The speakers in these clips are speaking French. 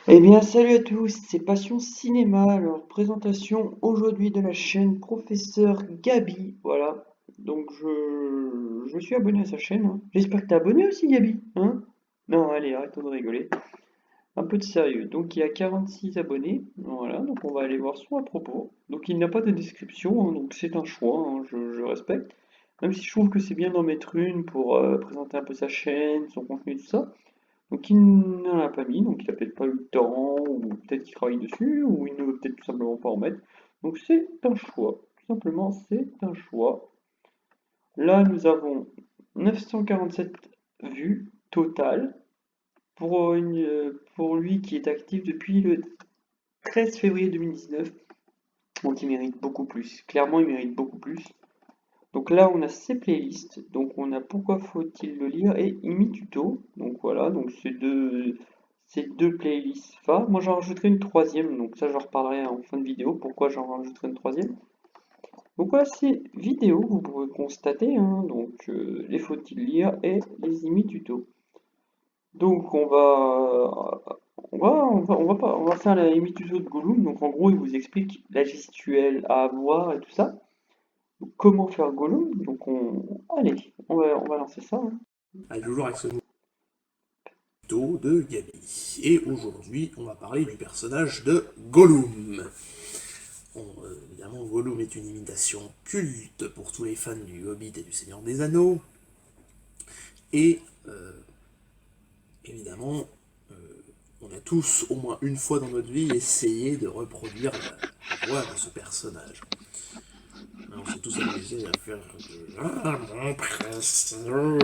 Eh bien, salut à tous, c'est Passion Cinéma. Alors, présentation aujourd'hui de la chaîne Professeur Gabi. Voilà, donc je suis abonné à sa chaîne, hein. J'espère que t'es abonné aussi, Gabi, hein? Non, allez, arrêtons de rigoler. Un peu de sérieux. Donc, il y a 46 abonnés. Voilà, donc on va aller voir son à propos. Donc, il n'a pas de description, hein, donc c'est un choix, hein, je respecte. Même si je trouve que c'est bien d'en mettre une pour présenter un peu sa chaîne, son contenu, tout ça. Donc il n'en a pas mis, donc il a peut-être pas eu le temps, ou peut-être qu'il travaille dessus, ou il ne veut peut-être tout simplement pas en mettre. Donc c'est un choix, tout simplement c'est un choix. Là nous avons 947 vues totales pour lui qui est actif depuis le 13 février 2019. Donc il mérite beaucoup plus, clairement il mérite beaucoup plus. Donc là, on a ces playlists. Donc on a Pourquoi faut-il le lire et Imi Tuto. Donc voilà, donc ces deux playlists phares. Moi j'en rajouterai une troisième, donc ça j'en reparlerai en fin de vidéo. Pourquoi j'en rajouterai une troisième. Donc voilà ces vidéos, vous pouvez constater, hein, donc les faut-il lire et les Imi Tuto. Donc on va faire la Imi Tuto de Gollum. Donc en gros, il vous explique la gestuelle à avoir et tout ça. Comment faire Gollum? Donc allez, on va lancer ça, hein. Allez, toujours avec ce nouveau tuto de Gabi. Et aujourd'hui, on va parler du personnage de Gollum. Bon, évidemment, Gollum est une imitation culte pour tous les fans du Hobbit et du Seigneur des Anneaux. Et évidemment, on a tous, au moins une fois dans notre vie, essayé de reproduire la voix de ce personnage. On s'est tous amusés à faire Ah, mon précieux.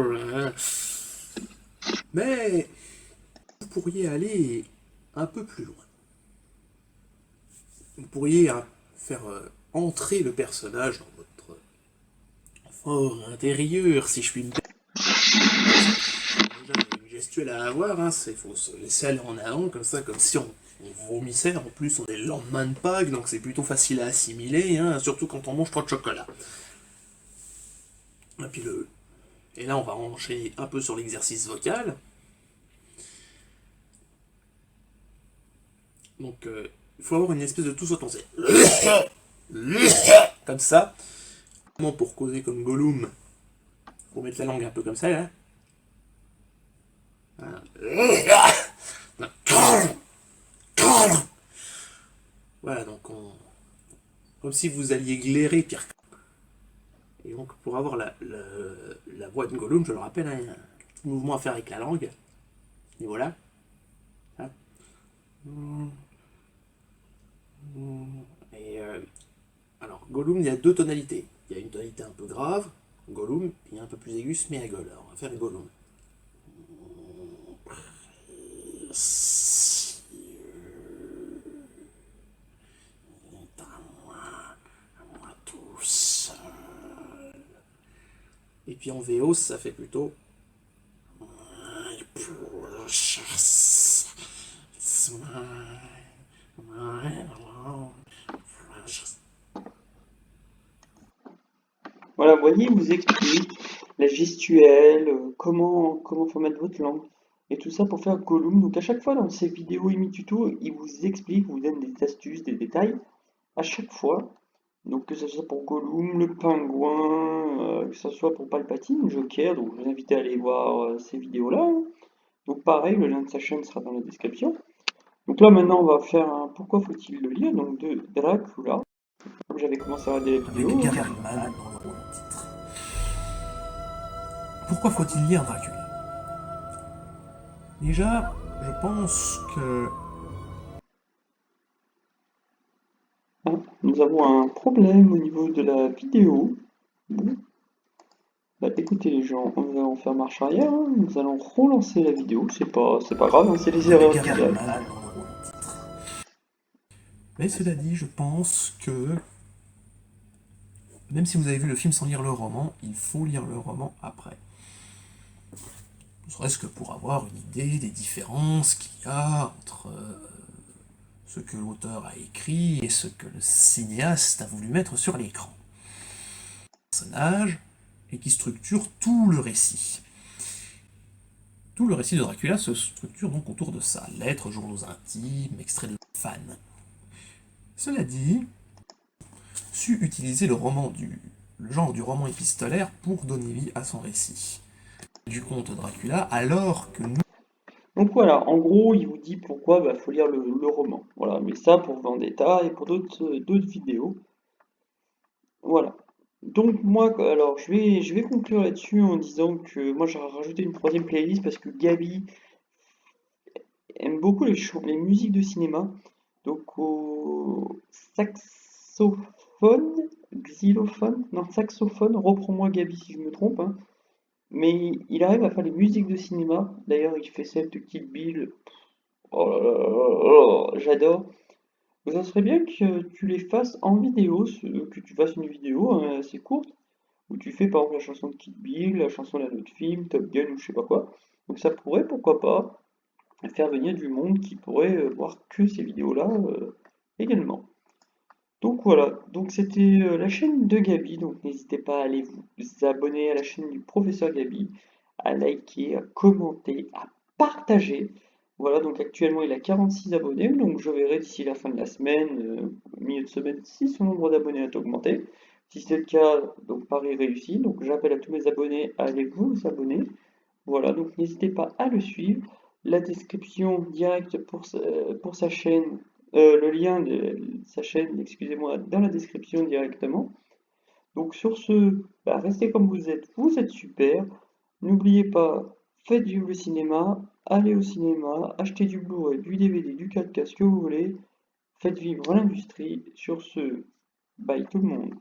Mais vous pourriez aller un peu plus loin. Vous pourriez faire entrer le personnage dans votre fort intérieur, si je puis me permettre. Déjà, il y a une gestuelle à avoir, hein, il faut se laisser aller en avant, comme ça, comme si on vomissait. En plus, on est le lendemain de Pâques, donc c'est plutôt facile à assimiler, hein, surtout quand on mange trop de chocolat. Et, puis et là, on va enchaîner un peu sur l'exercice vocal. Donc, il faut avoir une espèce de tout sautant. C'est comme ça. Pour causer comme Gollum, faut mettre la langue un peu comme ça, là. Voilà, donc comme si vous alliez glairer pire. Et donc pour avoir la voix de Gollum, je le rappelle, hein, un petit mouvement à faire avec la langue. Et voilà. Hein. Et alors Gollum, il y a deux tonalités. Il y a une tonalité un peu grave, Gollum, puis un peu plus aigu, Sméagol. Alors on va faire Gollum. Et puis en VO, ça fait plutôt. Voilà, vous voyez, il vous explique la gestuelle, comment faut mettre votre langue, et tout ça pour faire Gollum. Donc à chaque fois dans ces vidéos Imi Tuto, il vous explique, vous donne des astuces, des détails, à chaque fois. Donc que ce soit pour Gollum, le pingouin, que ce soit pour Palpatine, Joker, donc je vous invite à aller voir ces vidéos-là, hein. Donc pareil, le lien de sa chaîne sera dans la description. Donc là maintenant on va faire un Pourquoi faut-il le lire, donc de Dracula, comme j'avais commencé à regarder la Avec vidéo, Gary hein. Oldman dans le rôle titre. Pourquoi faut-il lire Dracula? Déjà, je pense que. Ah, nous avons un problème au niveau de la vidéo. Bon, bah écoutez les gens, on va en faire marche arrière, hein. Nous allons relancer la vidéo, c'est pas grave, hein, c'est les Avec erreurs du Gary direct. Oldman dans le rôle titre. Mais cela dit, je pense que. Même si vous avez vu le film sans lire le roman, il faut lire le roman après. Ne serait-ce que pour avoir une idée des différences qu'il y a entre ce que l'auteur a écrit et ce que le cinéaste a voulu mettre sur l'écran. Personnage et qui structure tout le récit. Tout le récit de Dracula se structure donc autour de ça. Lettres, journaux intimes, extraits de fans. Cela dit, su utiliser le genre du roman épistolaire pour donner vie à son récit. Du conte Dracula, alors que nous... Donc voilà, en gros, il vous dit pourquoi bah, faut lire le roman. Voilà, mais ça pour Vendetta et pour d'autres vidéos. Voilà. Donc moi, alors je vais conclure là-dessus en disant que moi j'ai rajouté une troisième playlist parce que Gabi aime beaucoup les musiques de cinéma. Donc au saxophone, xylophone, non saxophone, reprends-moi Gabi si je me trompe, hein. Mais il arrive à faire les musiques de cinéma. D'ailleurs, il fait celle de Kill Bill. Oh là là là là, j'adore. Mais ça serait bien que tu les fasses en vidéo, que tu fasses une vidéo hein, assez courte, où tu fais par exemple la chanson de Kill Bill, la chanson d'un autre film, Top Gun ou je sais pas quoi. Donc ça pourrait, pourquoi pas, faire venir du monde qui pourrait voir que ces vidéos-là également. Donc voilà, donc c'était la chaîne de Gabi, donc n'hésitez pas à aller vous abonner à la chaîne du professeur Gabi, à liker, à commenter, à partager. Voilà, donc actuellement il a 46 abonnés, donc je verrai d'ici la fin de la semaine, milieu de semaine, si son nombre d'abonnés a augmenté. Si c'est le cas, donc pari réussi, donc j'appelle à tous mes abonnés à aller vous abonner. Voilà, donc n'hésitez pas à le suivre. La description directe pour sa chaîne, le lien de sa chaîne, excusez-moi, dans la description directement. Donc sur ce, bah, restez comme vous êtes super. N'oubliez pas, faites vivre le cinéma, allez au cinéma, achetez du Blu-ray, du DVD, du 4K, ce que vous voulez. Faites vivre l'industrie. Sur ce, bye tout le monde.